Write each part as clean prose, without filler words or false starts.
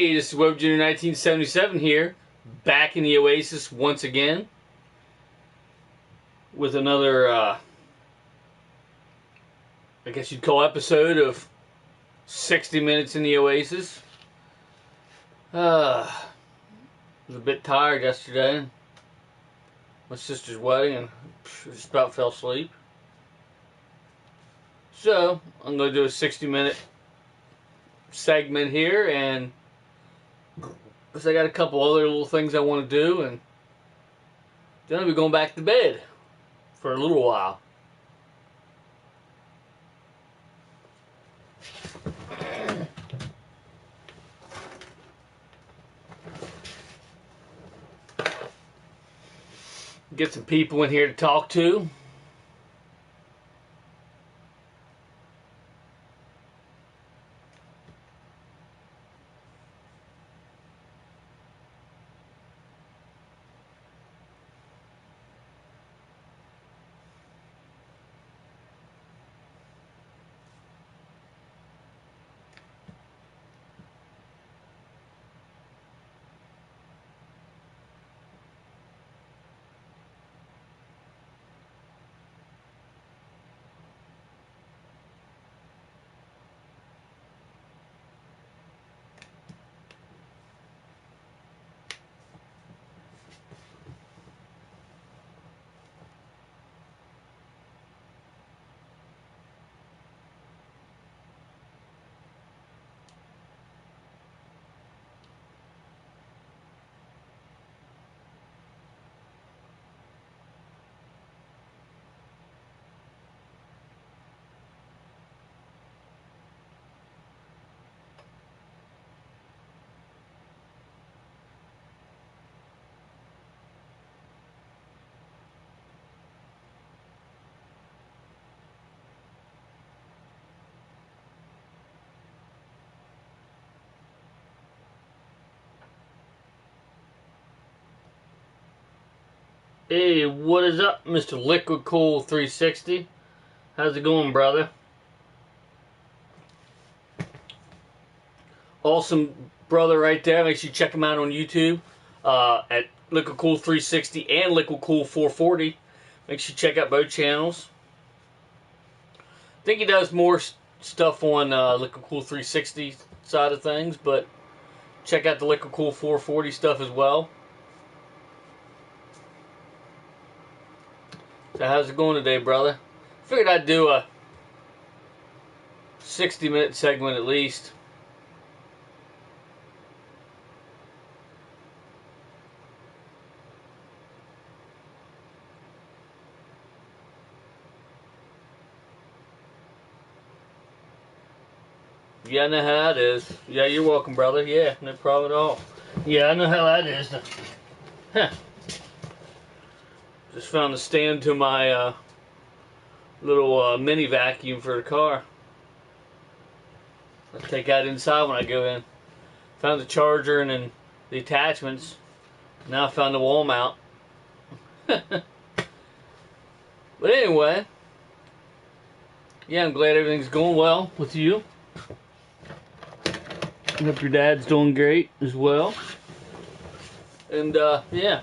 Hey, this is Web Junior 1977 here, back in the Oasis once again with another, I guess you'd call episode of 60 Minutes in the Oasis. I was a bit tired yesterday. My sister's wedding and just about fell asleep. So, I'm going to do a 60-minute segment here, and because I got a couple other little things I want to do, and then I'll be going back to bed for a little while. Get some people in here to talk to. Hey, what is up, Mr. Liquid Cool 360? How's it going, brother? Awesome brother right there. Make sure you check him out on YouTube at Liquid Cool 360 and Liquid Cool 440. Make sure you check out both channels. I think he does more stuff on Liquid Cool 360 side of things, but check out the Liquid Cool 440 stuff as well. So how's it going today, brother? Figured I'd do a 60-minute segment at least. Yeah, I know how that is. Yeah, you're welcome, brother. Yeah, no problem at all. Yeah, I know how that is. Huh. Just found the stand to my little mini vacuum for the car. I'll take that inside when I go in. Found the charger and then the attachments. Now I found the wall mount. But anyway, yeah, I'm glad everything's going well with you. I hope your dad's doing great as well. And yeah.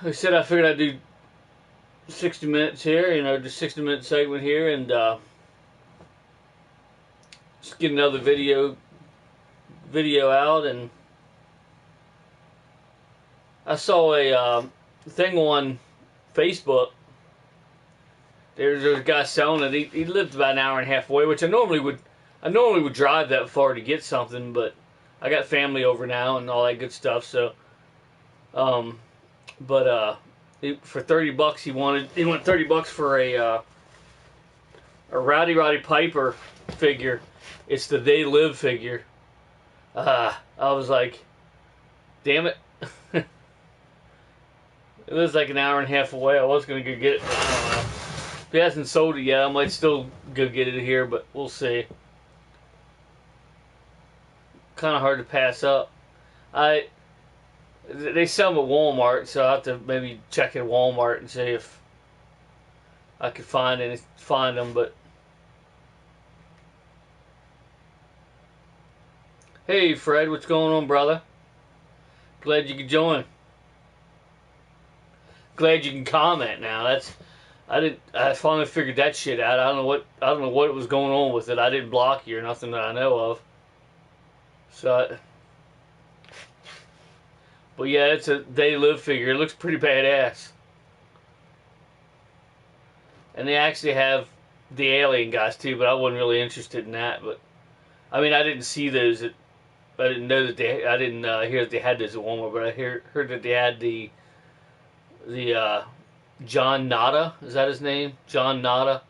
Like I said, I figured I'd do 60 minutes here, you know, just 60-minute segment here, and just get another video out. And I saw a thing on Facebook. There's a guy selling it. He lived about an hour and a half away, which I normally would drive that far to get something, but I got family over now and all that good stuff. So, for $30 he went $30 for a Roddy Piper figure. It's the They Live figure. I was like, damn it. It was like an hour and a half away. I was gonna go get it, but I don't know. If he hasn't sold it yet, I might still go get it here, but we'll see. Kind of hard to pass up. They sell them at Walmart, so I'll have to maybe check at Walmart and see if I could find them, but Hey Fred, what's going on, brother? Glad you could join. Glad you can comment now. I finally figured that shit out. I don't know what was going on with it. I didn't block you or nothing that I know of. So, but yeah, it's a They Live figure. It looks pretty badass. And they actually have the alien guys too, but I wasn't really interested in that. But I mean, I didn't see those. I didn't know that they. I didn't hear that they had those at Walmart, but I heard that they had the John Nada. Is that his name? John Nada.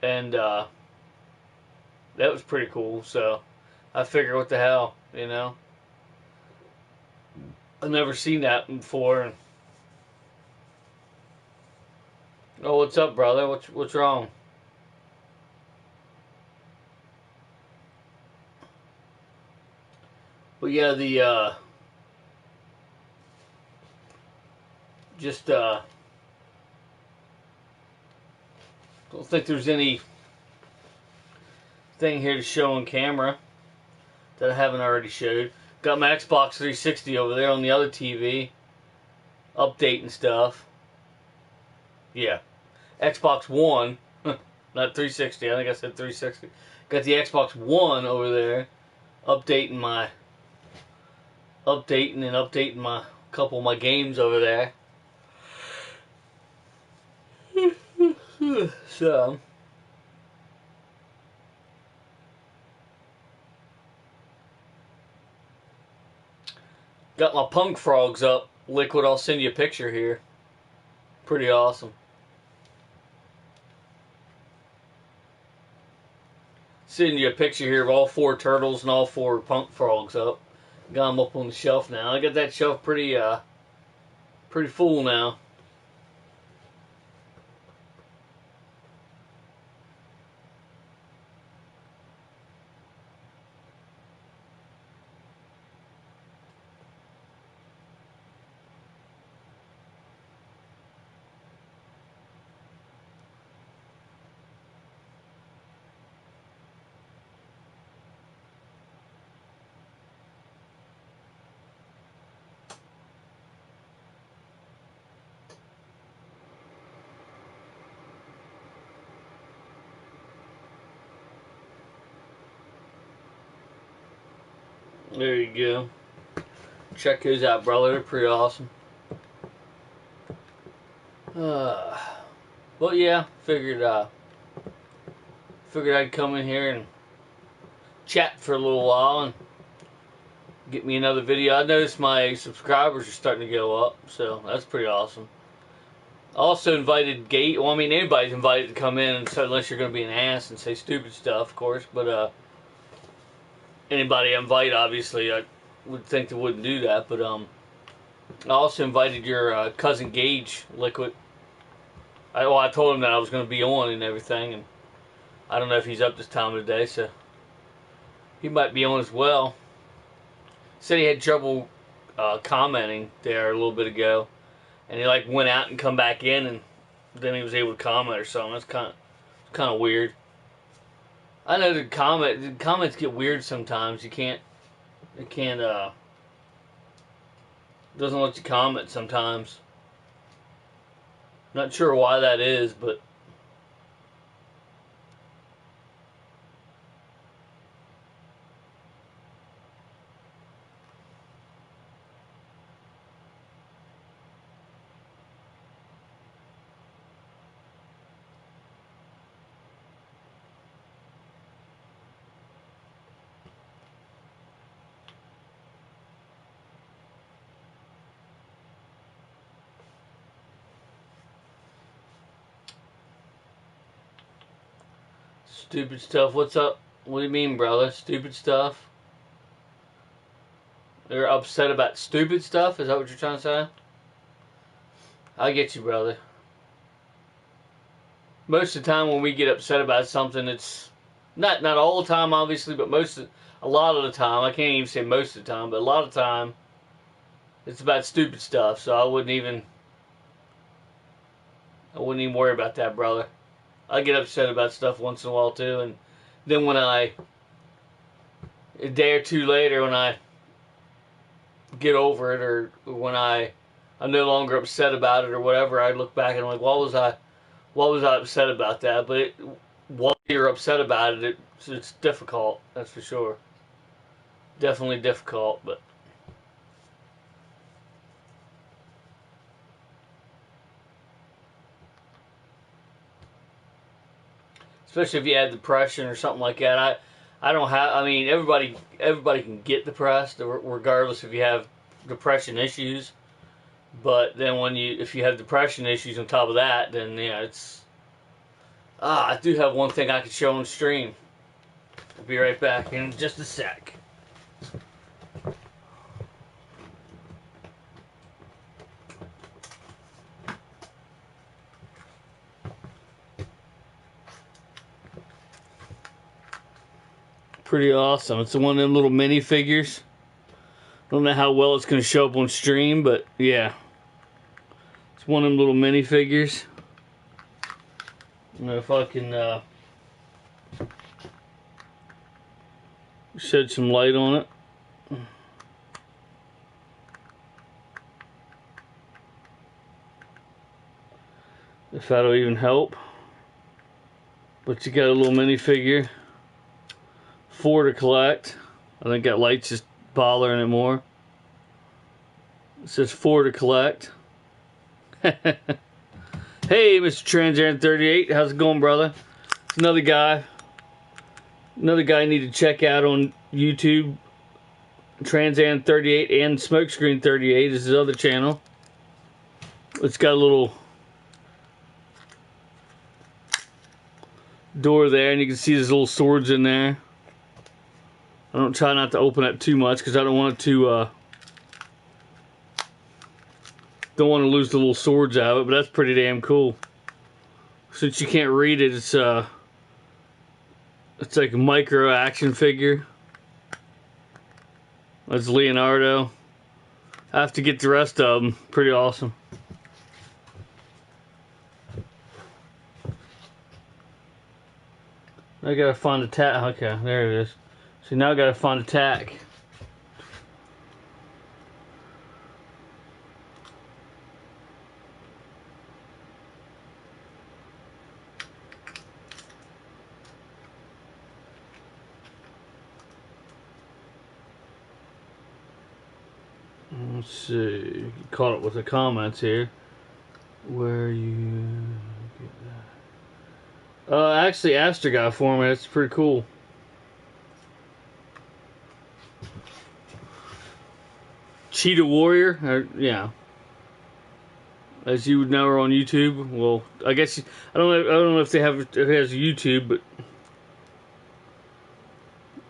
And that was pretty cool. So I figured, what the hell, you know? I've never seen that before. Oh, what's up, brother? What's wrong? But yeah, the just don't think there's any thing here to show on camera that I haven't already showed. Got my Xbox 360 over there on the other TV, updating stuff. Yeah, Xbox One, not 360. I think I said 360. Got the Xbox One over there, updating my couple of my games over there. So, got my punk frogs up. Liquid, I'll send you a picture here. Pretty awesome. Sending you a picture here of all 4 turtles and all 4 punk frogs up. Got them up on the shelf now. I got that shelf pretty full now. There you go. Check those out, brother. They're pretty awesome. Well, yeah, figured I'd come in here and chat for a little while and get me another video. I noticed my subscribers are starting to go up, so that's pretty awesome. I also invited Gate. Well, I mean, anybody's invited to come in, so unless you're going to be an ass and say stupid stuff, of course. But anybody I invite, obviously, I would think they wouldn't do that. But I also invited your cousin Gage, Liquid. I told him that I was going to be on and everything, and I don't know if he's up this time of the day, so he might be on as well. Said he had trouble commenting there a little bit ago, and he like went out and come back in, and then he was able to comment or something. That's kind of weird. I know the comments get weird sometimes. It doesn't let you comment sometimes. Not sure why that is, but stupid stuff. What's up? What do you mean, brother? Stupid stuff? You're upset about stupid stuff? Is that what you're trying to say? I get you, brother. Most of the time when we get upset about something, it's not all the time, obviously, but a lot of the time. I can't even say most of the time, but a lot of the time, it's about stupid stuff. So I wouldn't even worry about that, brother. I get upset about stuff once in a while too, and then when I a day or two later, when I get over it, or when I'm no longer upset about it or whatever, I look back and I'm like, what was I upset about that? But while you're upset about it, it's difficult, that's for sure. Definitely difficult, but especially if you had depression or something like that. I don't have. I mean, everybody can get depressed, regardless if you have depression issues. But then if you have depression issues on top of that, then yeah, it's. I do have one thing I could show on stream. I'll be right back in just a sec. Pretty awesome. It's one of them little mini figures. Don't know how well it's going to show up on stream, but yeah. It's one of them little mini figures. I don't know if I can shed some light on it. If that'll even help. But you got a little mini figure. 4 to collect. I think that light's just bothering it more. It says 4 to collect. Hey, Mr. Transaran38, how's it going, brother? It's another guy I need to check out on YouTube. Transaran38 and Smokescreen38 is his other channel. It's got a little door there, and you can see there's little swords in there. I don't try not to open it too much because I don't want it to don't want to lose the little swords out of it, but that's pretty damn cool. Since you can't read it, it's like a micro action figure. That's Leonardo. I have to get the rest of them. Pretty awesome. I gotta find a tag. Okay, there it is. So now I gotta find a tag. Let's see. Caught up with the comments here. Where you get that? Actually, Aster got it for me. That's pretty cool. Cheetah Warrior, yeah. As you would know, her on YouTube. Well, I guess I don't know if it has a YouTube, but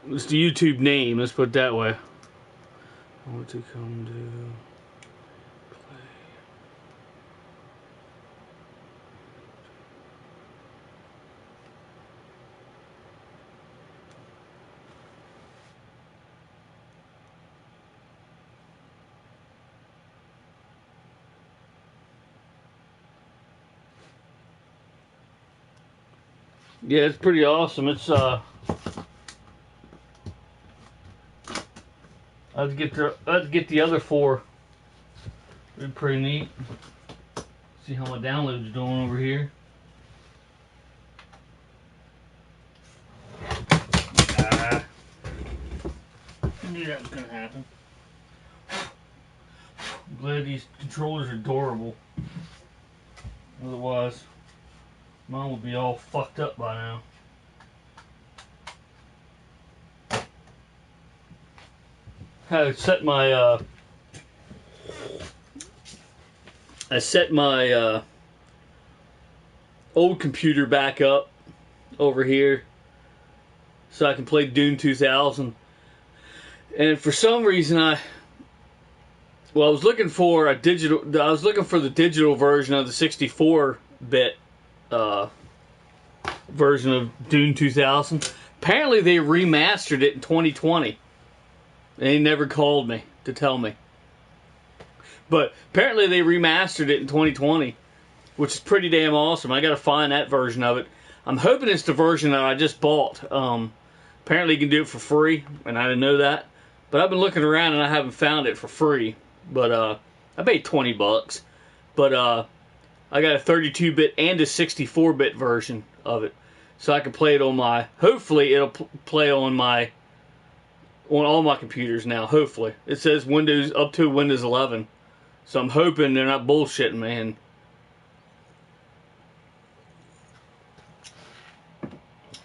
it's the YouTube name. Let's put it that way. I want to come to play. Yeah, it's pretty awesome. It's I have to get the other 4. They're pretty neat. See how my download's doing over here. I knew that was gonna happen. I'm glad these controllers are durable. Otherwise, mine would be all fucked up by now. I set my old computer back up over here so I can play Dune 2000. And for some reason I was looking for the digital version of the 64-bit version of Dune 2000. Apparently they remastered it in 2020. They never called me to tell me. But apparently they remastered it in 2020, which is pretty damn awesome. I gotta find that version of it. I'm hoping it's the version that I just bought. Apparently you can do it for free, and I didn't know that. But I've been looking around and I haven't found it for free. But I paid $20. But I got a 32-bit and a 64-bit version of it, so I can play it on my. Hopefully, it'll play on all my computers now. Hopefully, it says Windows up to Windows 11, so I'm hoping they're not bullshitting, man.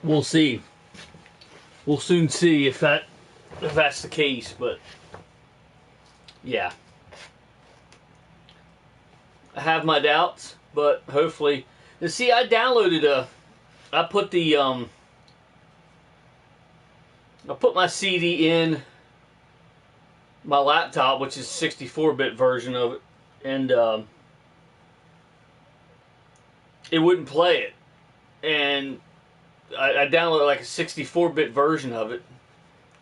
We'll see. We'll soon see if that's the case. But yeah, I have my doubts, but hopefully. You see, I put my CD in my laptop, which is 64-bit version of it, and it wouldn't play it. And I downloaded like a 64-bit version of it,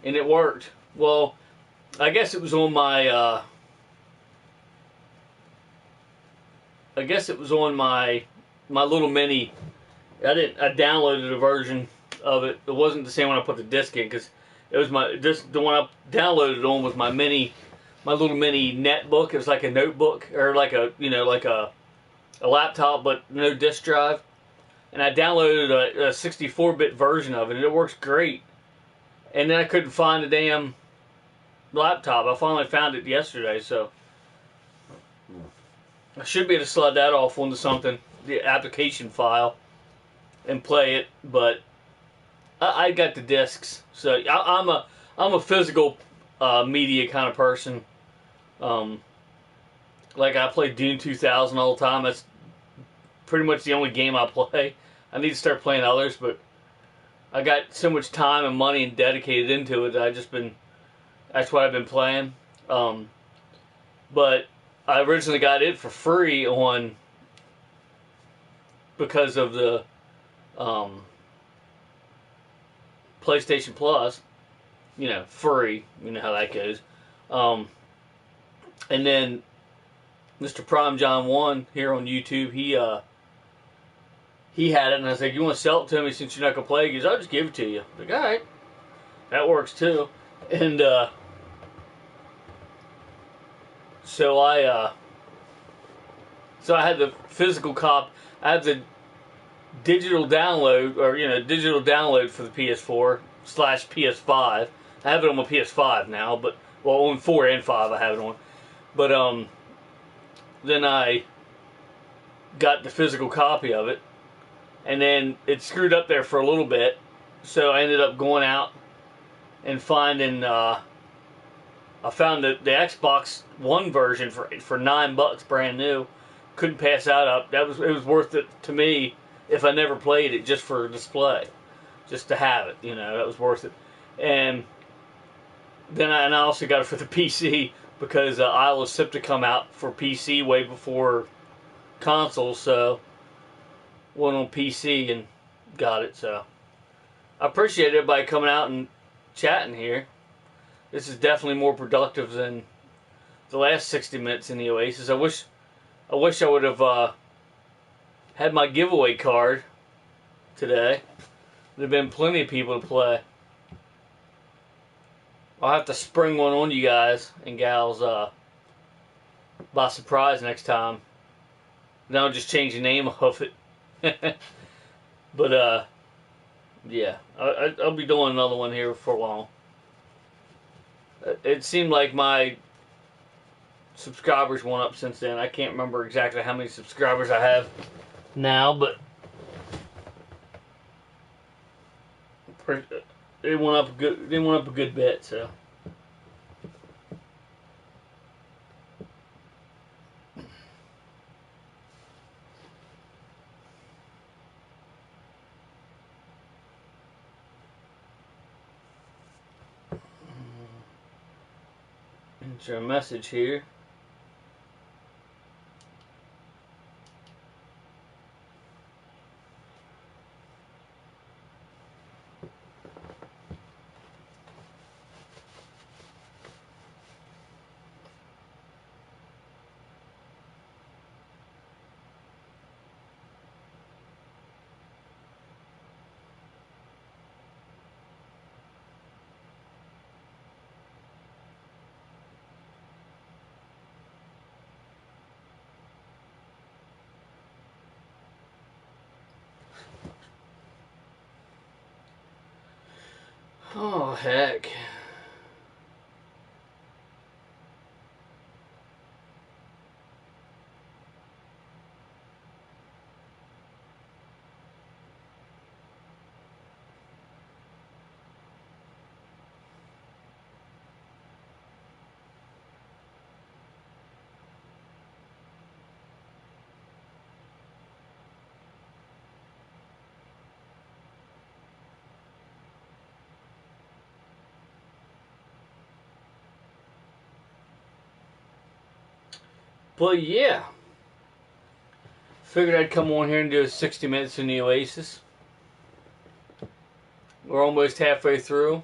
and it worked. Well, I guess it was on my my little mini. I downloaded a version of it. It wasn't the same when I put the disc in, because it was the one I downloaded on was my little mini netbook. It was like a notebook, or like a laptop, but no disk drive. And I downloaded a 64-bit version of it, and it works great. And then I couldn't find the damn laptop. I finally found it yesterday, so I should be able to slide that off onto something, the application file, and play it. But I got the discs, so I'm a physical media kind of person. Like, I play Dune 2000 all the time. That's pretty much the only game I play. I need to start playing others, but I got so much time and money and dedicated into it that that's what I've been playing. But I originally got it for free because of the PlayStation Plus, free. You know how that goes. And then Mr. Prime John 1 here on YouTube, he had it, and I was like, "You want to sell it to me since you're not gonna play?" He goes, "I'll just give it to you." I'm like, all right, that works too. And so I had the physical copy. I have the digital download, or digital download for the PS4 / PS5. I have it on my PS5 now, but on 4 and 5 I have it on. But then I got the physical copy of it, and then it screwed up there for a little bit, so I ended up going out and finding. I found the Xbox One version for $9, brand new. Couldn't pass that up. It was worth it to me if I never played it, just for display, just to have it. That was worth it. And then I also got it for the PC because Isle of Sip to come out for PC way before consoles, so went on PC and got it. So I appreciate everybody coming out and chatting here. This is definitely more productive than the last 60 minutes in the Oasis. I wish I would have had my giveaway card today. There'd have been plenty of people to play. I'll have to spring one on you guys and gals by surprise next time. Then I'll just change the name of it. But yeah, I'll be doing another one here for long. It seemed like my subscribers went up since then. I can't remember exactly how many subscribers I have now, but it went up a good bit. So enter a message here. Oh, heck. But yeah, figured I'd come on here and do a 60 minutes in the Oasis. We're almost halfway through.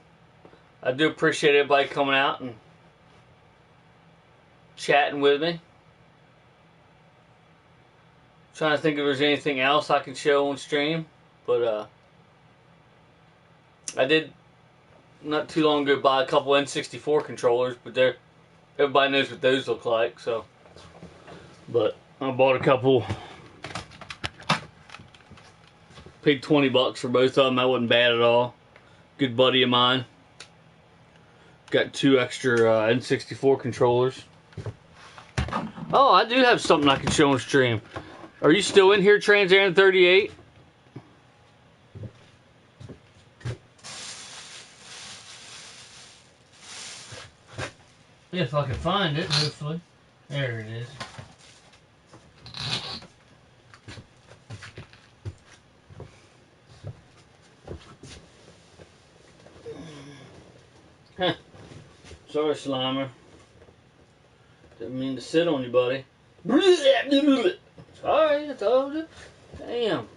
I do appreciate everybody coming out and chatting with me. Trying to think if there's anything else I can show on stream, but I did not too long ago buy a couple N64 controllers, but everybody knows what those look like, so. But I bought a couple, paid $20 for both of them. That wasn't bad at all. Good buddy of mine. Got 2 extra N64 controllers. Oh, I do have something I can show on stream. Are you still in here, Trans 38? If I can find it, hopefully. There it is. Huh. Sorry, Slimer. Didn't mean to sit on you, buddy. Sorry, I told you. Damn.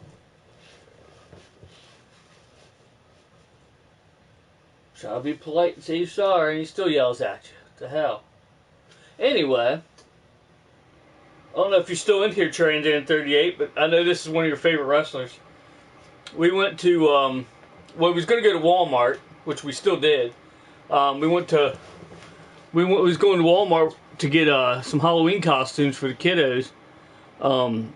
Try to be polite and say you're sorry, and he still yells at you. What the hell? Anyway, I don't know if you're still in here, Trans 38, but I know this is one of your favorite wrestlers. We went to, well, we was going to go to Walmart, which we still did. We was going to Walmart to get some Halloween costumes for the kiddos. And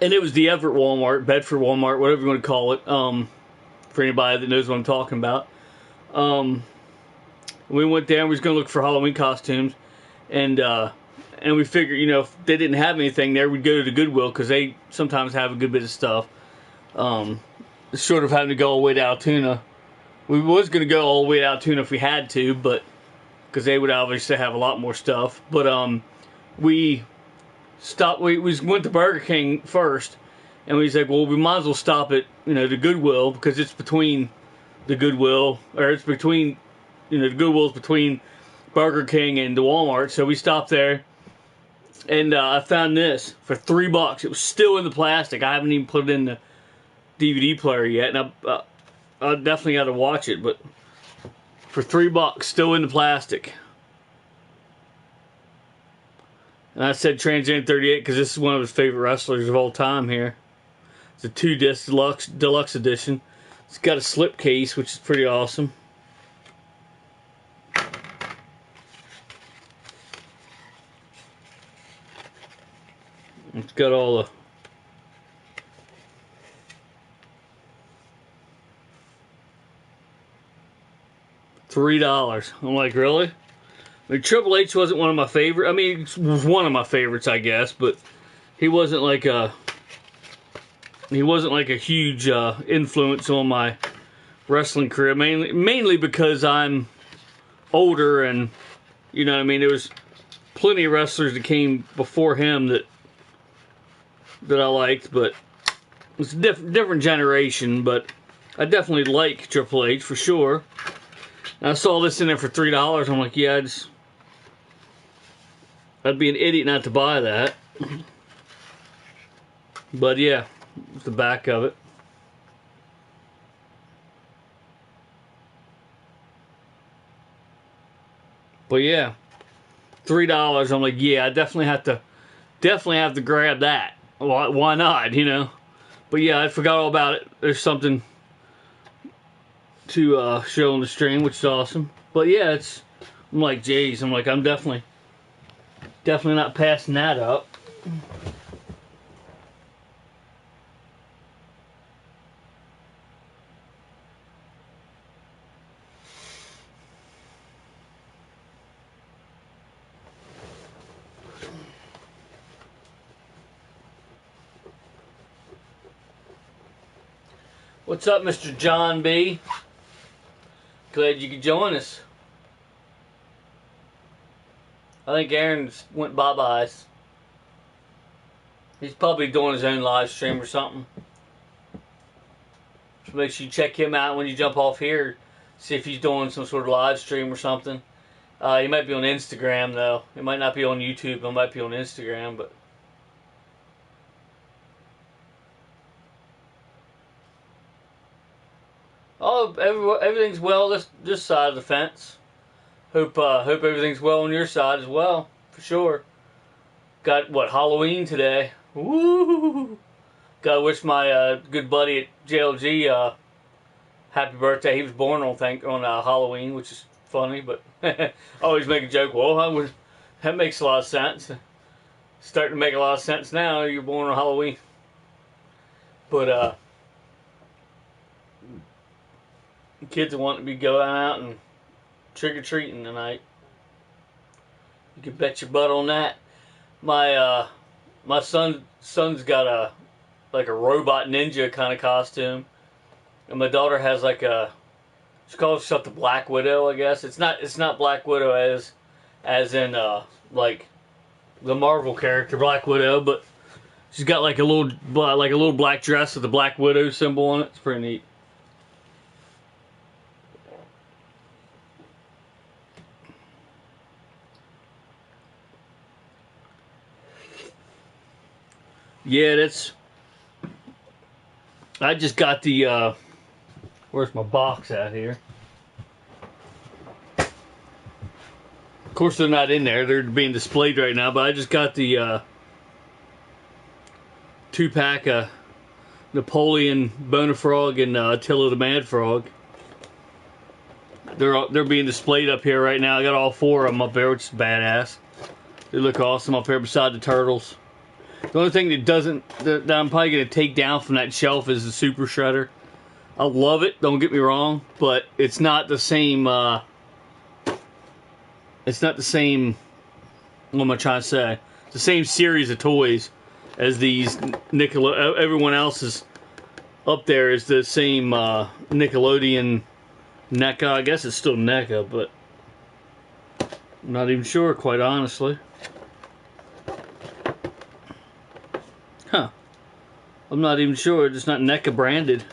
it was the Everett Walmart, Bedford Walmart, whatever you want to call it, for anybody that knows what I'm talking about. We went there and we was going to look for Halloween costumes, and we figured, you know, if they didn't have anything there, we'd go to the Goodwill, because they sometimes have a good bit of stuff. Short of having to go all the way to Altoona. We was going to go all the way to Altoona if we had to, but because they would obviously have a lot more stuff. But we stopped. We went to Burger King first, and we was like, well, we might as well stop at, you know, the Goodwill, because it's between the Goodwill, or it's between, you know, the Goodwill's between Burger King and the Walmart. So we stopped there, and I found this for $3. It was still in the plastic. I haven't even put it in the DVD player yet, and I definitely got to watch it, but for $3, still in the plastic. And I said Trans 38 because this is one of his favorite wrestlers of all time here. It's a 2-disc deluxe edition. It's got a slip case, which is pretty awesome. It's got all the $3. I'm like, really? I mean, Triple H wasn't one of my favorites. I mean, he was one of my favorites, I guess, but he wasn't like a huge influence on my wrestling career. Mainly because I'm older, and you know what I mean. There was plenty of wrestlers that came before him that I liked, but it's a different generation. But I definitely like Triple H for sure. And I saw this in there for $3. I'm like, yeah, I'd be an idiot not to buy that. But yeah, it's the back of it. But yeah, $3. I'm like, yeah, I definitely have to grab that. Why not, you know? But yeah, I forgot all about it. There's something to show on the stream, which is awesome. But yeah, I'm like, geez, I'm definitely not passing that up. What's up, Mr. John B? Glad you could join us. I think Aaron's went bye-byes. He's probably doing his own live stream or something. So make sure you check him out when you jump off here. See if he's doing some sort of live stream or something. He might be on Instagram, though. He might not be on YouTube. He might be on Instagram, but... Oh, everything's well this side of the fence. Hope everything's well on your side as well, for sure. Got, what, Halloween today. Woo! Gotta wish my good buddy at JLG happy birthday. He was born on Halloween, which is funny, but I always make a joke. Well, that makes a lot of sense. Starting to make a lot of sense now. You're born on Halloween, but kids want to be going out and trick or treating tonight. You can bet your butt on that. My son's got a robot ninja kind of costume, and my daughter has she calls herself the Black Widow. I guess it's not Black Widow as in like the Marvel character Black Widow, but she's got like a little black dress with the Black Widow symbol on it. It's pretty neat. Yeah, I just got the, where's my box at here? Of course they're not in there, they're being displayed right now, but I just got the, 2-pack of Napoleon Bonafrog and Attila the Mad Frog. They're being displayed up here right now. I got all 4 of them up there, which is badass. They look awesome up here beside the turtles. The only thing that I'm probably going to take down from that shelf is the Super Shredder. I love it, don't get me wrong, but it's not the same, what am I trying to say? It's the same series of toys as these everyone else is up there is the same Nickelodeon NECA. I guess it's still NECA, but I'm not even sure, quite honestly. Huh. I'm not even sure. It's not NECA branded.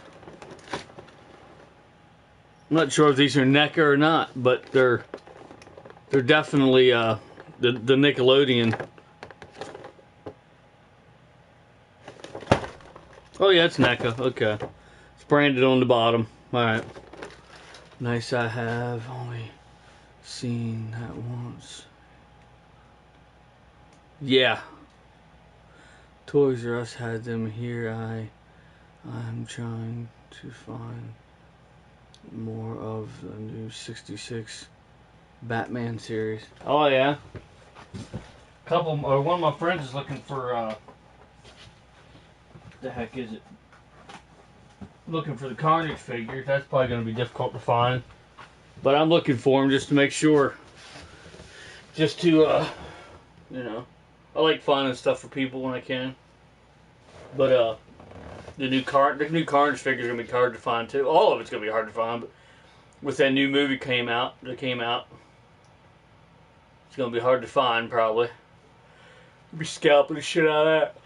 I'm not sure if these are NECA or not, but they're definitely the Nickelodeon. Oh yeah, it's NECA. Okay. It's branded on the bottom. Alright. Nice. I have only seen that once. Yeah. Toys R Us had them here. I'm trying to find more of the new 66 Batman series. Oh yeah. One of my friends is looking for the heck is it? Looking for the Carnage figure. That's probably going to be difficult to find, but I'm looking for them just to make sure. Just to you know. I like finding stuff for people when I can. But the new Carnage figure is gonna be hard to find too. All of it's gonna be hard to find, but with that new movie that came out, it's gonna be hard to find probably. I'll be scalping the shit out of that.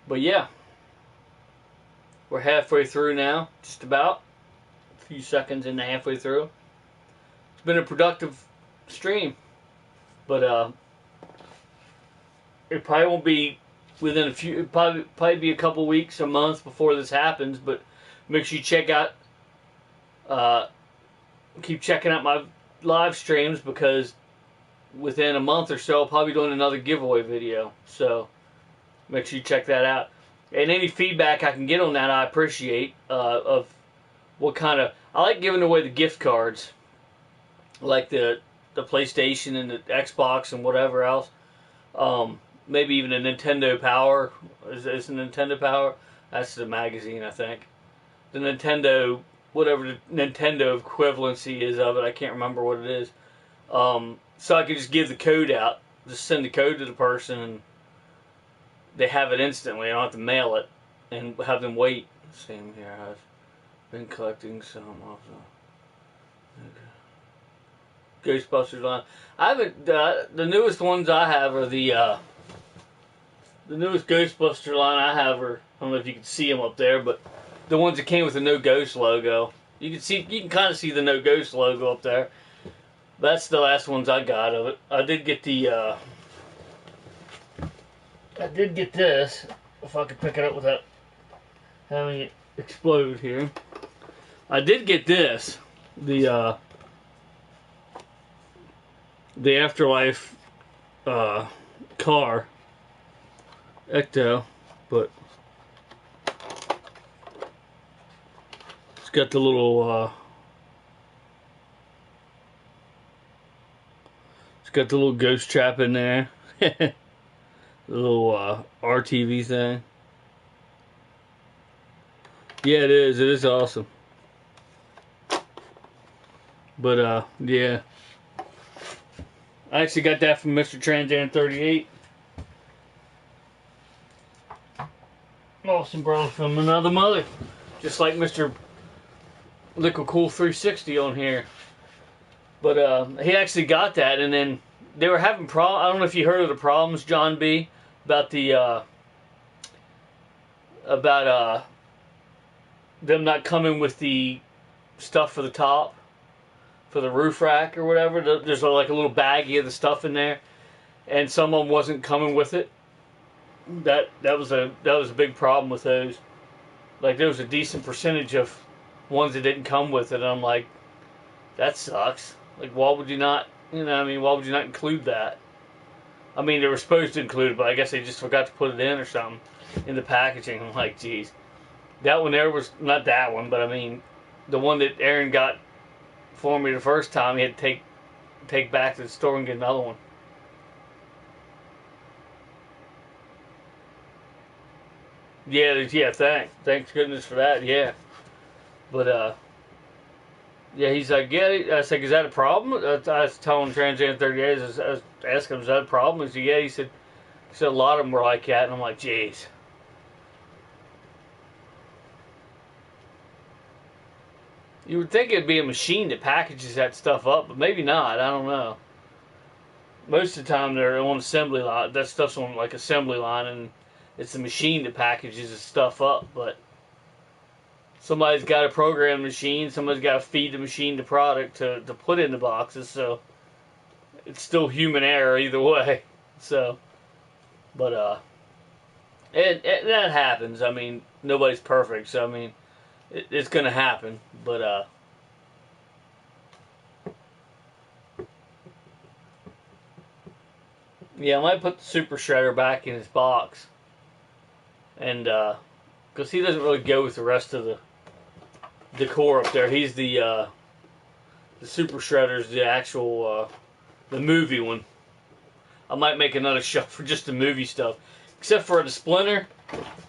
But yeah, we're halfway through now, just about. A few seconds into halfway through. It's been a productive stream. But it probably won't be within it'll probably be a couple weeks, a month before this happens. But make sure you keep checking out my live streams, because within a month or so I'll probably be doing another giveaway video. So make sure you check that out. And any feedback I can get on that, I appreciate. Of what kind of, I like giving away the gift cards, like the PlayStation and the Xbox and whatever else. Maybe even a Nintendo Power. Is a Nintendo Power? That's the magazine, I think. The Nintendo, whatever the Nintendo equivalency is of it, I can't remember what it is. So I could just give the code out, just send the code to the person, and they have it instantly. I don't have to mail it. and have them wait. Same here. I've been collecting some of the Ghostbusters line. I haven't. The newest ones I have are the newest Ghostbuster line I have are. I don't know if you can see them up there, but the ones that came with the No Ghost logo. You can kind of see the No Ghost logo up there. That's the last ones I got of it. I did get this. If I could pick it up without having it explode here. I did get this. The Afterlife car. Ecto. But it's got the little ghost trap in there. The little RTV thing. Yeah, it is. It is awesome. But yeah. I actually got that from Mr. Transan 38. Awesome brother from another mother. Just like Mr. Liquid Cool 360 on here. But he actually got that, and then they were having problems. I don't know if you heard of the problems, John B, about the them not coming with the stuff for the top, for the roof rack or whatever. There's like a little baggie of the stuff in there, and some of them wasn't coming with it. That was a big problem with those. Like there was a decent percentage of ones that didn't come with it, and I'm like, that sucks. Like why would you not? Why would you not include that? I mean, they were supposed to include it, but I guess they just forgot to put it in or something in the packaging. I'm like, geez. That one there was, not that one, but I mean, the one that Aaron got for me the first time, he had to take back to the store and get another one. Yeah, thanks goodness for that, yeah. But, yeah, he's like, yeah, I was like, is that a problem? I was telling Transan 38, I was asking him, is that a problem? He said, yeah, he said a lot of them were like that, and I'm like, jeez. You would think it'd be a machine that packages that stuff up, but maybe not. I don't know. Most of the time they're on assembly line. That stuff's on like assembly line, and it's the machine that packages the stuff up. But somebody's got to program the machine. Somebody's got to feed the machine the product to put in the boxes. So it's still human error either way. So, but and that happens. I mean, nobody's perfect. So I mean. It's gonna happen, but yeah, I might put the Super Shredder back in his box, and because he doesn't really go with the rest of the decor up there. He's the Super Shredder's the actual the movie one. I might make another shelf for just the movie stuff, except for the Splinter.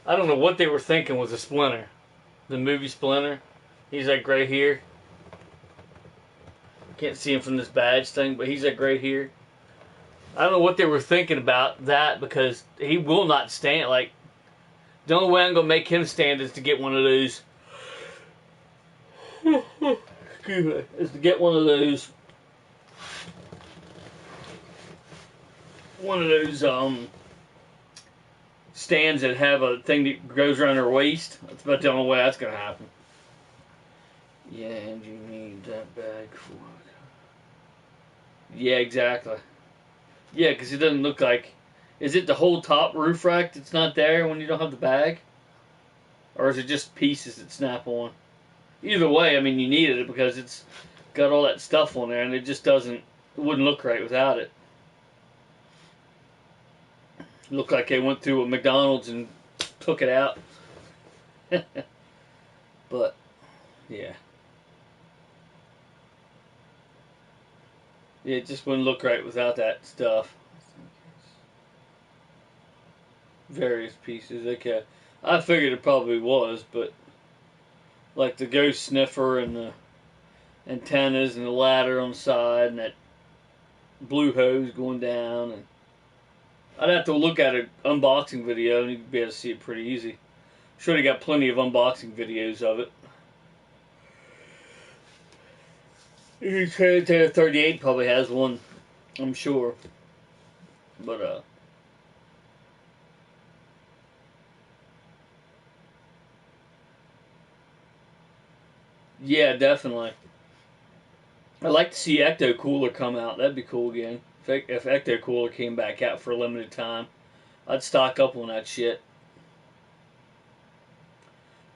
I don't know what they were thinking with the Splinter. The movie Splinter. He's like right here. Can't see him from this badge thing, but he's like right here. I don't know what they were thinking about that, because he will not stand. Like, the only way I'm going to make him stand is to get one of those. Excuse me. Is to get one of those. Stands that have a thing that goes around her waist. That's about the only way that's going to happen. Yeah, and you need that bag for it. Yeah, exactly. Yeah, because it doesn't look like... Is it the whole top roof rack that's not there when you don't have the bag? Or is it just pieces that snap on? Either way, I mean, you needed it because it's got all that stuff on there, and it just doesn't... It wouldn't look right without it. Looked like they went through a McDonald's and took it out. But, yeah. Yeah, it just wouldn't look right without that stuff. Various pieces. Okay. I figured it probably was, but like the ghost sniffer and the antennas and the ladder on the side and that blue hose going down, and I'd have to look at an unboxing video and you'd be able to see it pretty easy. Sure, they got plenty of unboxing videos of it. Terminator 38 probably has one, I'm sure. But yeah, definitely. I'd like to see Ecto Cooler come out. That'd be cool again. If Ecto Cooler came back out for a limited time, I'd stock up on that shit.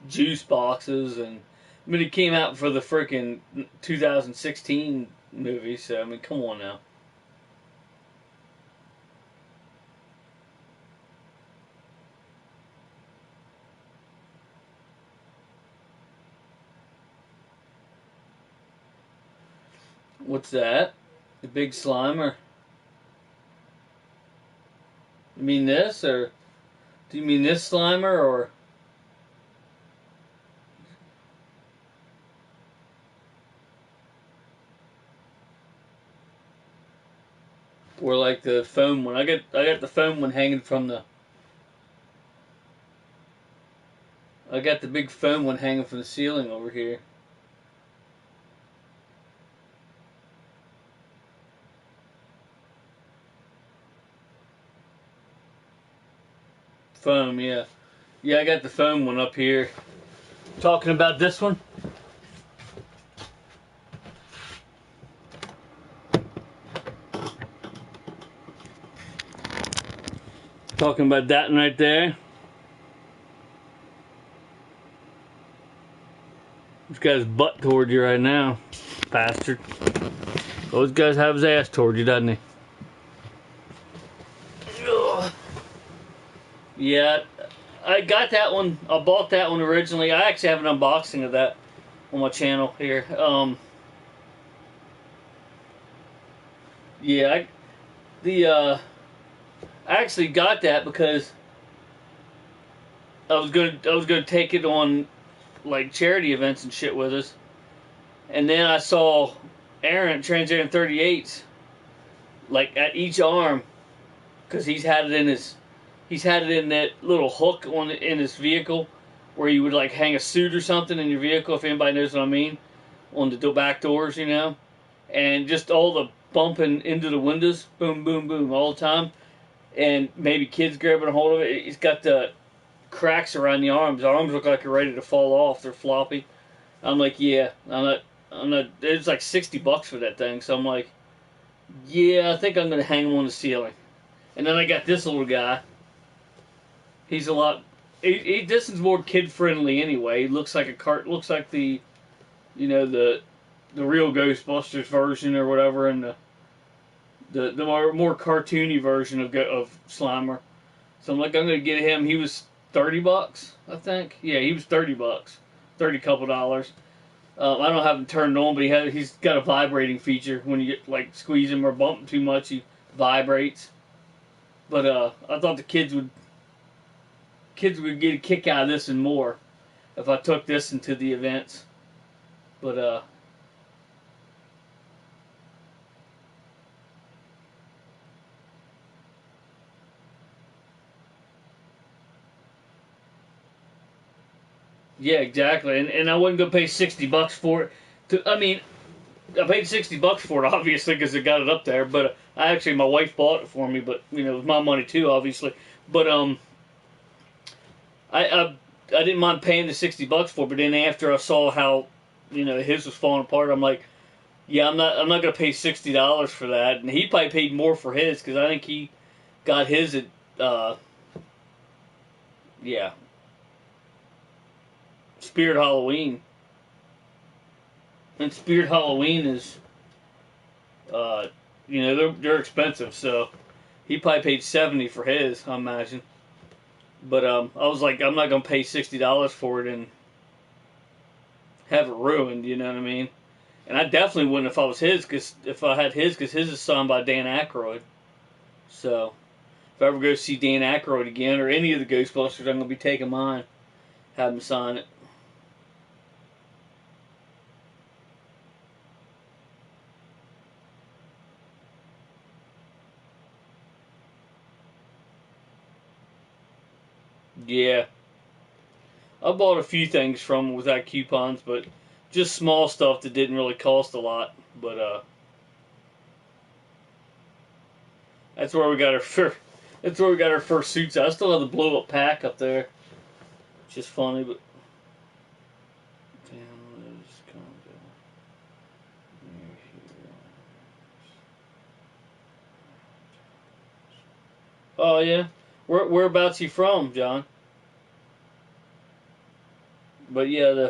Juice boxes, and I mean, it came out for the freaking 2016 movie, so I mean, come on now. What's that? The big Slimer? You mean this, or do you mean this Slimer, or like the foam one? I got the foam one hanging from the. I got the big foam one hanging from the ceiling over here. Foam, yeah. Yeah, I got the foam one up here. Talking about this one? Talking about that one right there. This guy's butt toward you right now, bastard. Those guys have his ass toward you, doesn't he? Ugh. Yeah, I got that one. I bought that one originally. I actually have an unboxing of that on my channel here. Yeah, I actually got that because I was gonna take it on like charity events and shit with us, and then I saw Trans Aaron 38's like at each arm because he's had it in that little hook in his vehicle where you would like hang a suit or something in your vehicle, if anybody knows what I mean, on the back doors, and just all the bumping into the windows, boom, boom, boom, all the time, and maybe kids grabbing a hold of it. He's got the cracks around the arms. The arms look like they're ready to fall off. They're floppy. I'm like, yeah, I'm not. It's like $60 for that thing. So I'm like, yeah, I think I'm gonna hang them on the ceiling. And then I got this little guy. He's a lot. This is more kid friendly anyway. He looks like a cart. Looks like the real Ghostbusters version or whatever, and the more cartoony version of Slimer. So I'm like, I'm gonna get him. He was $30, I think. Yeah, he was $30, 30 couple dollars. I don't have him turned on, but he's got a vibrating feature. When you get like squeeze him or bump him too much, he vibrates. But I thought the kids would get a kick out of this and more if I took this into the events. But yeah, exactly. And I wasn't gonna pay $60 for it. I mean, I paid $60 for it obviously because I got it up there. But my wife bought it for me. But it was my money too, obviously. But I didn't mind paying the $60 for it. But then after I saw how his was falling apart, I'm like, yeah, I'm not gonna pay $60 for that. And he probably paid more for his because I think he got his at yeah, Spirit Halloween. And Spirit Halloween is uh they're expensive, so he probably paid 70 for his, I imagine. But I was like, I'm not gonna pay $60 for it and have it ruined. You know what I mean? And I definitely wouldn't if I was his, if I had his, because his is signed by Dan Aykroyd. So if I ever go see Dan Aykroyd again or any of the Ghostbusters, I'm gonna be taking mine, have him sign it. Yeah. I bought a few things from them without coupons, but just small stuff that didn't really cost a lot. But that's where we got our that's where we got our first suits. I still have the blow up pack up there, which is funny, but oh yeah, whereabouts you from, John? But yeah,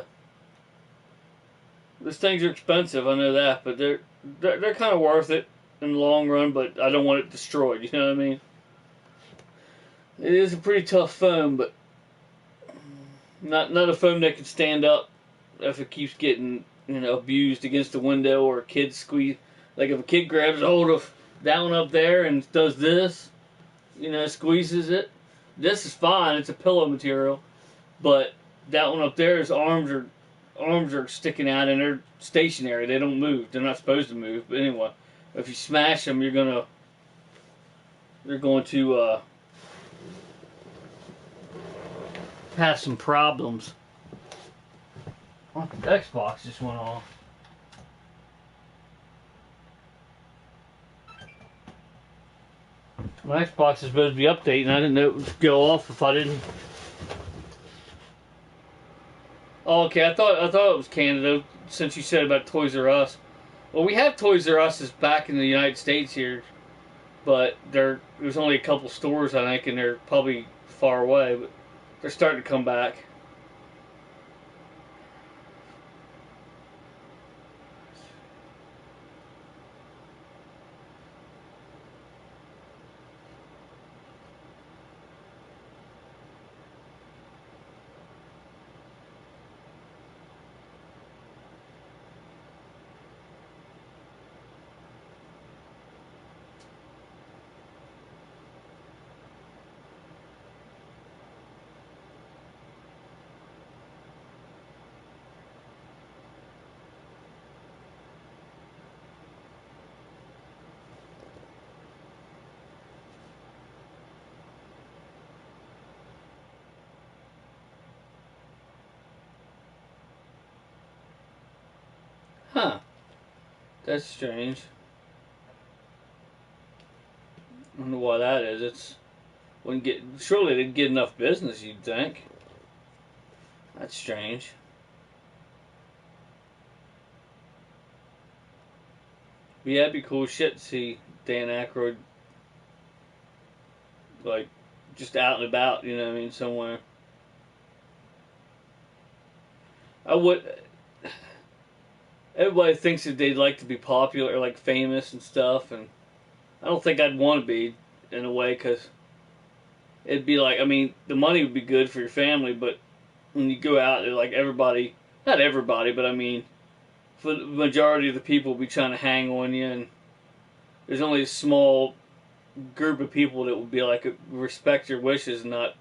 those things are expensive. I know that, but they're kind of worth it in the long run. But I don't want it destroyed. You know what I mean? It is a pretty tough foam, but not a foam that can stand up if it keeps getting abused against the window or a kid squeeze. Like if a kid grabs a hold of that one up there and does this, squeezes it. This is fine. It's a pillow material, but that one up there, his arms are sticking out and they're stationary. They don't move. They're not supposed to move. But anyway, if you smash them, they're going to have some problems. Oh, the Xbox just went off. My Xbox is supposed to be updating. I didn't know it would go off if I didn't. Oh, okay. I thought it was Canada since you said about Toys R Us. Well, we have Toys R Us back in the United States here, but there's only a couple stores I think, and they're probably far away. But they're starting to come back. Huh. That's strange. I don't know why that is. Surely they'd get enough business, you'd think. That's strange. But yeah, it'd be cool shit to see Dan Aykroyd like just out and about, you know what I mean, somewhere. I would Everybody thinks that they'd like to be popular or like famous and stuff, and I don't think I'd want to be in a way because it'd be like, I mean, the money would be good for your family, but when you go out, like everybody, not everybody, but I mean, for the majority of the people will be trying to hang on you, and there's only a small group of people that would be like, respect your wishes, not,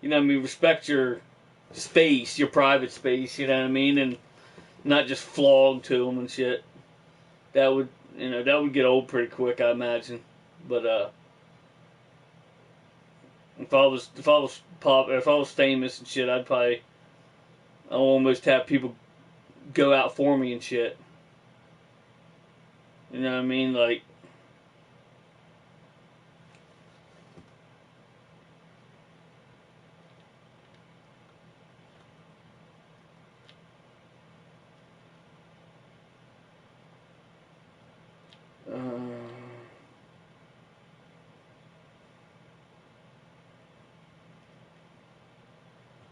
respect your space, your private space, you know what I mean, and not just flog to them and shit. That would, that would get old pretty quick, I imagine. But if I was famous and shit, I almost have people go out for me and shit. You know what I mean? Like,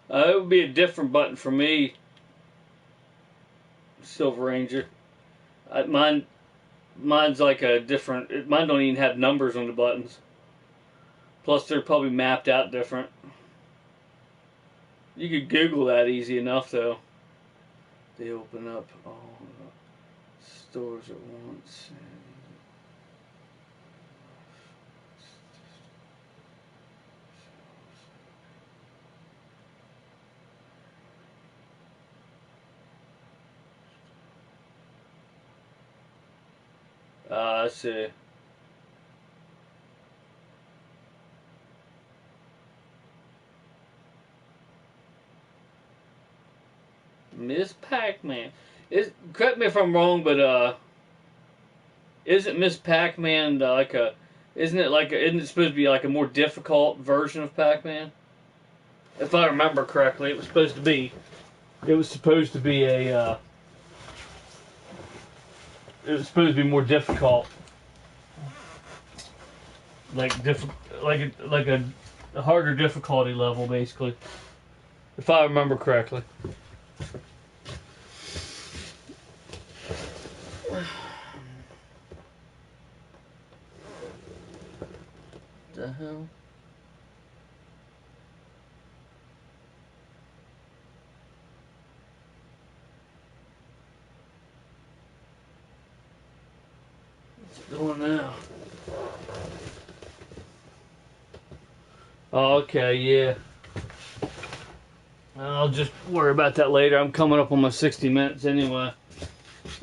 it would be a different button for me, Silver Ranger. Mine's like a different. Mine don't even have numbers on the buttons. Plus, they're probably mapped out different. You could Google that easy enough, though. They open up all the stores at once. I see. Miss Pac-Man. Correct me if I'm wrong, but isn't Miss Pac-Man like a? Isn't it supposed to be like a more difficult version of Pac-Man? If I remember correctly, it was supposed to be. It was supposed to be a. It was supposed to be more difficult. Like a harder difficulty level, basically. If I remember correctly. The hell? What's it doing now? Oh, okay, yeah. I'll just worry about that later. I'm coming up on my 60 minutes anyway.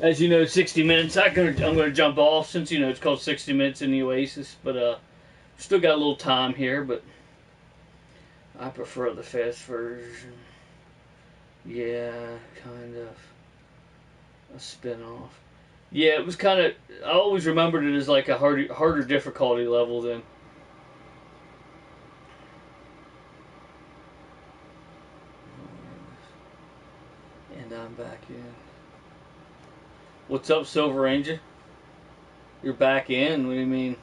As you know, 60 minutes. I'm gonna jump off since you know it's called 60 minutes in the Oasis, but still got a little time here. But I prefer the fast version. Yeah, kind of a spin-off. Yeah, it was kind of. I always remembered it as like a harder difficulty level than. And I'm back in. What's up, Silver Ranger? You're back in? What do you mean?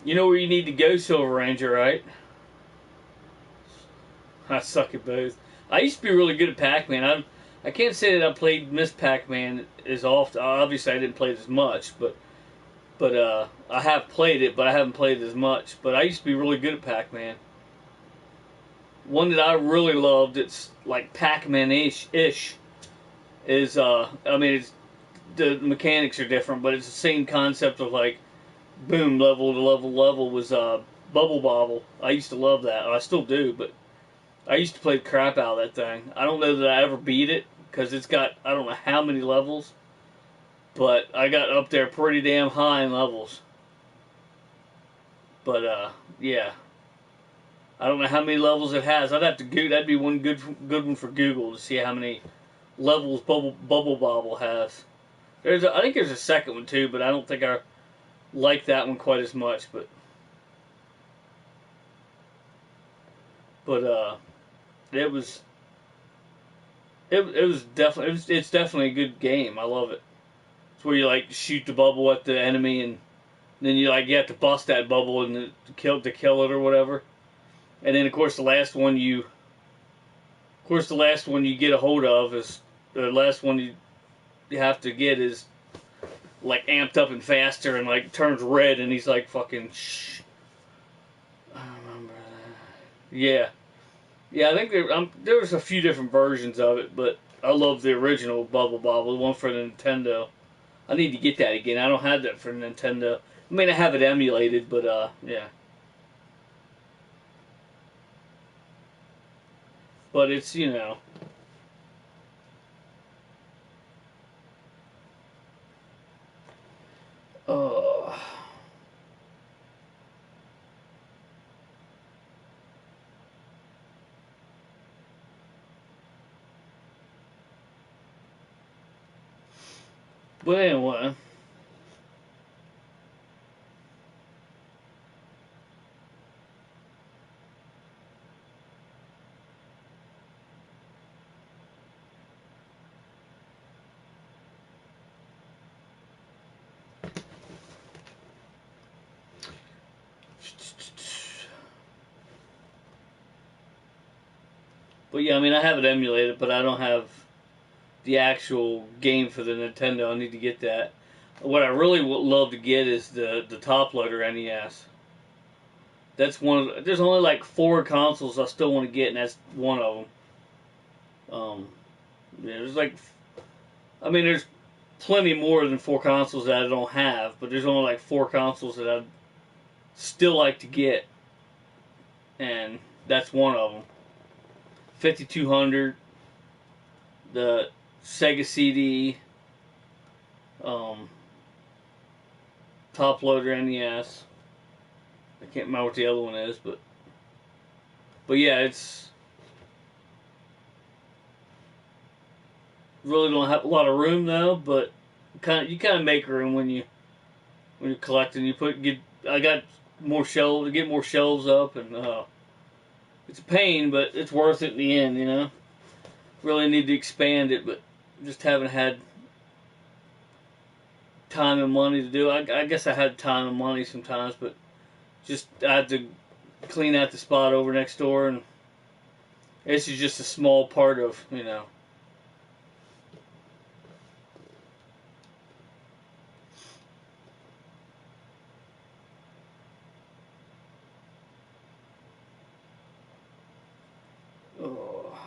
You know where you need to go, Silver Ranger, right? I suck at both. I used to be really good at Pac-Man. I can't say that I played Miss Pac-Man as often. Obviously, I didn't play it as much, but I have played it, but I haven't played it as much. But I used to be really good at Pac-Man. One that I really loved, it's like Pac-Man-ish, is, I mean, the mechanics are different, but it's the same concept of like, boom, level to level was Bubble Bobble. I used to love that. I still do, but I used to play the crap out of that thing. I don't know that I ever beat it, because it's got, I don't know how many levels, but I got up there pretty damn high in levels. But, yeah. I don't know how many levels it has. I'd have to go. That'd be one good one for Google to see how many levels Bubble Bobble has. I think there's a second one too, but I don't think I like that one quite as much. But it was it's definitely a good game. I love it. It's where you like shoot the bubble at the enemy, and then you have to bust that bubble and to kill it or whatever. And then of course the last one you get a hold of is the last one you have to get is like amped up and faster and like turns red and he's like fucking shh. I remember that. Yeah. Yeah, I think there was a few different versions of it, but I love the original Bubble Bobble, the one for the Nintendo. I need to get that again. I don't have that for Nintendo. I mean, I have it emulated, but yeah. But it's, you know. Oh. But anyway. But yeah, I mean, I have it emulated, but I don't have the actual game for the Nintendo. I need to get that. What I really would love to get is the top loader NES. That's one. There's only like 4 consoles I still want to get, and that's one of them. Yeah, there's like, I mean, there's plenty more than 4 consoles that I don't have, but there's only like 4 consoles that I'd still like to get, and that's one of them. 5200, the Sega CD, top loader NES. I can't remember what the other one is, but yeah, it's really don't have a lot of room though. But you kind of make room when you're collecting. I got more shelves to get more shelves up, and it's a pain, but it's worth it in the end. You know, really need to expand it, but just haven't had time and money to do it. I guess I had time and money sometimes, but just I had to clean out the spot over next door, and this is just a small part of, you know. Oh.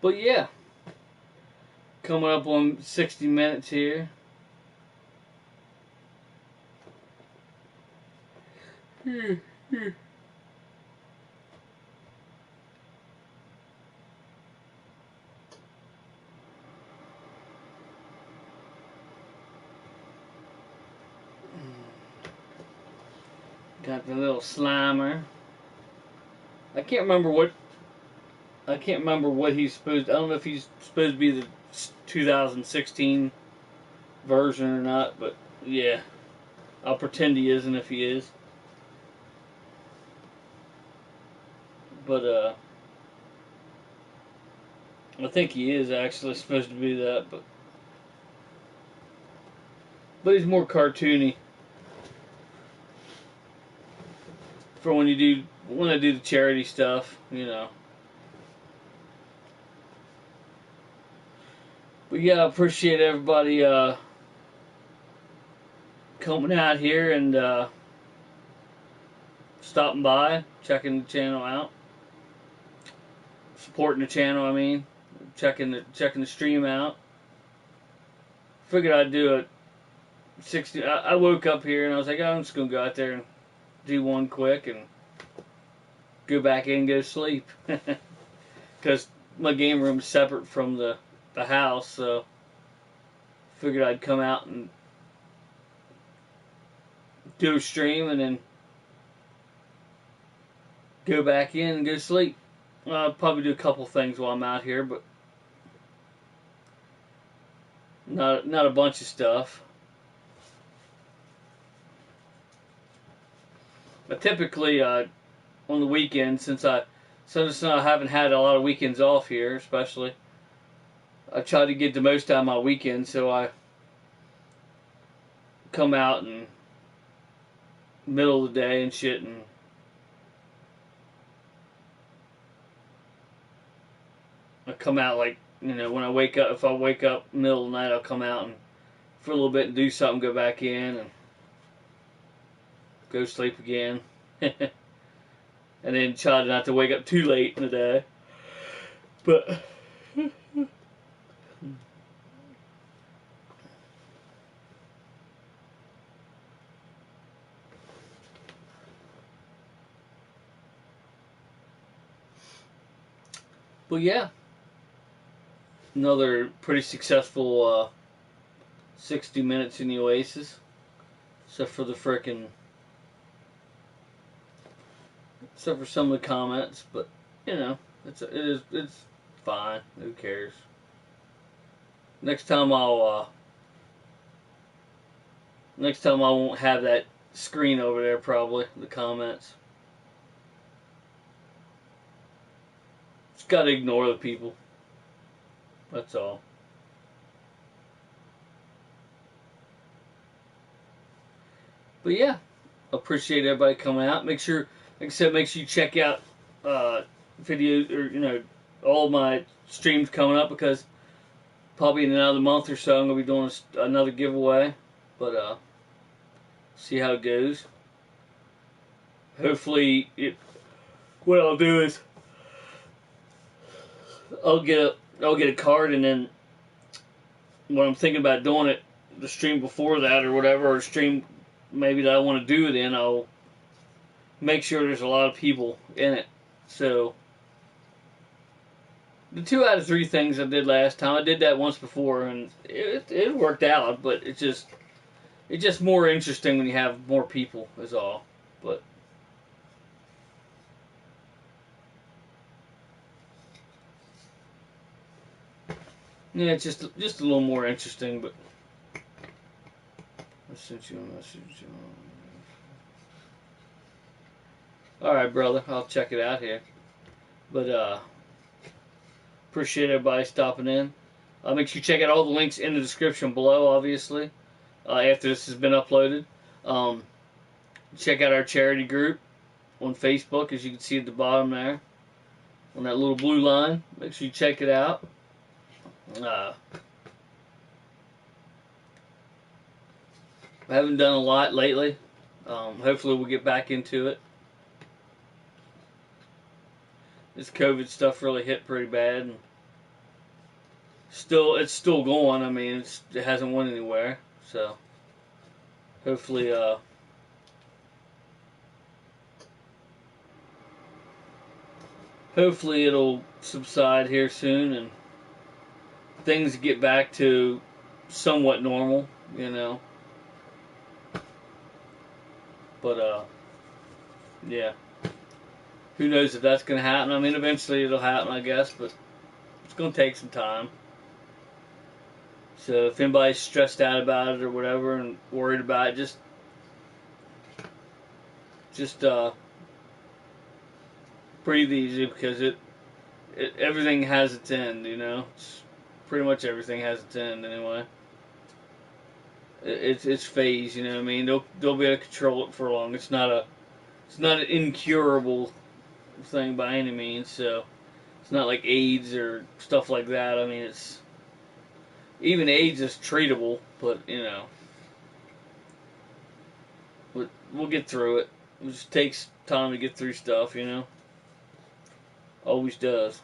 But yeah, coming up on 60 minutes here. Got the little Slimer. I can't remember what he's supposed. I don't know if he's supposed to be the 2016 version or not, but yeah, I'll pretend he isn't if he is. But I think he is actually supposed to be that, but he's more cartoony for when I do the charity stuff, you know. But yeah, I appreciate everybody coming out here and stopping by, checking the channel out, supporting the channel. I mean, checking the stream out. Figured I'd do a 60. I woke up here and I was like, oh, I'm just gonna go out there and do one quick and go back in and go to sleep, because my game room's separate from the house, so figured I'd come out and do a stream and then go back in and go to sleep. I'll probably do a couple things while I'm out here, but not a bunch of stuff. But typically on the weekend, since I haven't had a lot of weekends off here, especially, I try to get the most out of my weekend, so I come out in middle of the day and shit, and I come out like, you know, when I wake up. If I wake up middle of the night, I'll come out and for a little bit and do something, go back in and go sleep again. And then try not to wake up too late in the day. But yeah, another pretty successful 60 minutes in the Oasis, except for some of the comments. But you know, it's fine. Who cares? Next time I won't have that screen over there, probably, the comments. Just gotta ignore the people. That's all. But yeah, appreciate everybody coming out. Make sure, like I said, make sure you check out videos, or you know, all my streams coming up, because probably in another month or so I'm gonna be doing another giveaway. But see how it goes. Hopefully, what I'll do is I'll get a card, and then when I'm thinking about doing it, the stream before that or whatever, or stream maybe that I want to do, then I'll make sure there's a lot of people in it. So the 2 out of 3 things I did last time, I did that once before, and it worked out. But it's just more interesting when you have more people, is all. But yeah, it's just a little more interesting. But I sent you a message. All right, brother, I'll check it out here. But appreciate everybody stopping in. Make sure you check out all the links in the description below, obviously, after this has been uploaded. Check out our charity group on Facebook, as you can see at the bottom there, on that little blue line. Make sure you check it out. I haven't done a lot lately. Hopefully we'll get back into it. This COVID stuff really hit pretty bad, and it's still going. I mean, it hasn't went anywhere, so hopefully it'll subside here soon and things get back to somewhat normal, you know. But yeah. Who knows if that's going to happen? I mean, eventually it'll happen, I guess, but it's going to take some time. So if anybody's stressed out about it or whatever and worried about it, just breathe easy, because everything has its end, you know. Pretty much everything has its end anyway. It's phase, you know what I mean. They'll be able to control it for long. It's not an incurable thing by any means, so it's not like AIDS or stuff like that. I mean, even AIDS is treatable, but you know, we'll get through it. It just takes time to get through stuff, you know. Always does.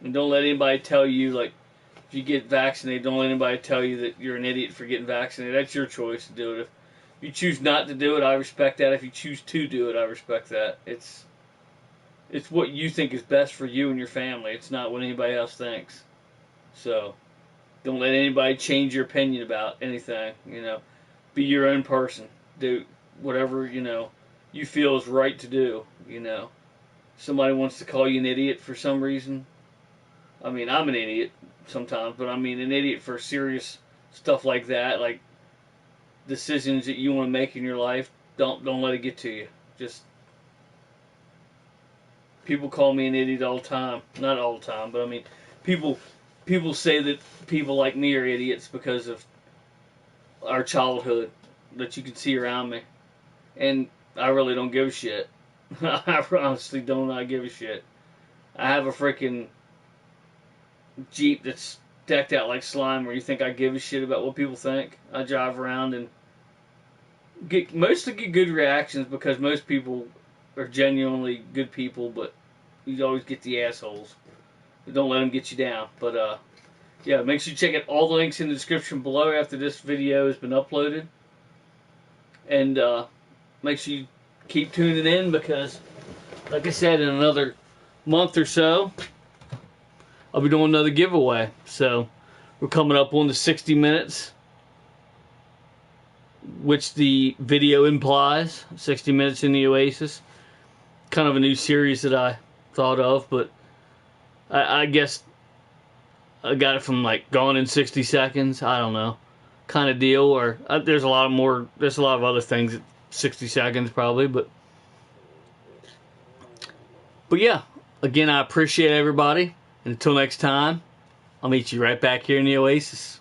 And don't let anybody tell you, like, if you get vaccinated, don't let anybody tell you that you're an idiot for getting vaccinated. That's your choice to do it. If you choose not to do it, I respect that. If you choose to do it, I respect that. It's what you think is best for you and your family. It's not what anybody else thinks. So, don't let anybody change your opinion about anything, you know. Be your own person. Do whatever, you know, you feel is right to do, you know. Somebody wants to call you an idiot for some reason. I mean, I'm an idiot sometimes, but I mean an idiot for serious stuff like that, like decisions that you want to make in your life. Don't let it get to you. Just, people call me an idiot all the time. Not all the time, but I mean, people say that people like me are idiots because of our childhood that you can see around me, and I really don't give a shit. I honestly don't not give a shit. I have a freaking Jeep that's decked out like slime, where you think I give a shit about what people think. I drive around and mostly get good reactions, because most people are genuinely good people, but you always get the assholes. Don't let them get you down. But yeah, make sure you check out all the links in the description below after this video has been uploaded. And make sure you keep tuning in, because, like I said, in another month or so, I'll be doing another giveaway. So we're coming up on the 60 minutes, which the video implies. 60 minutes in the Oasis. Kind of a new series that I thought of, but I guess I got it from like Gone in 60 Seconds. I don't know, kind of deal. Or there's a lot of other things at 60 seconds probably, but yeah. Again, I appreciate everybody, and until next time, I'll meet you right back here in the Oasis.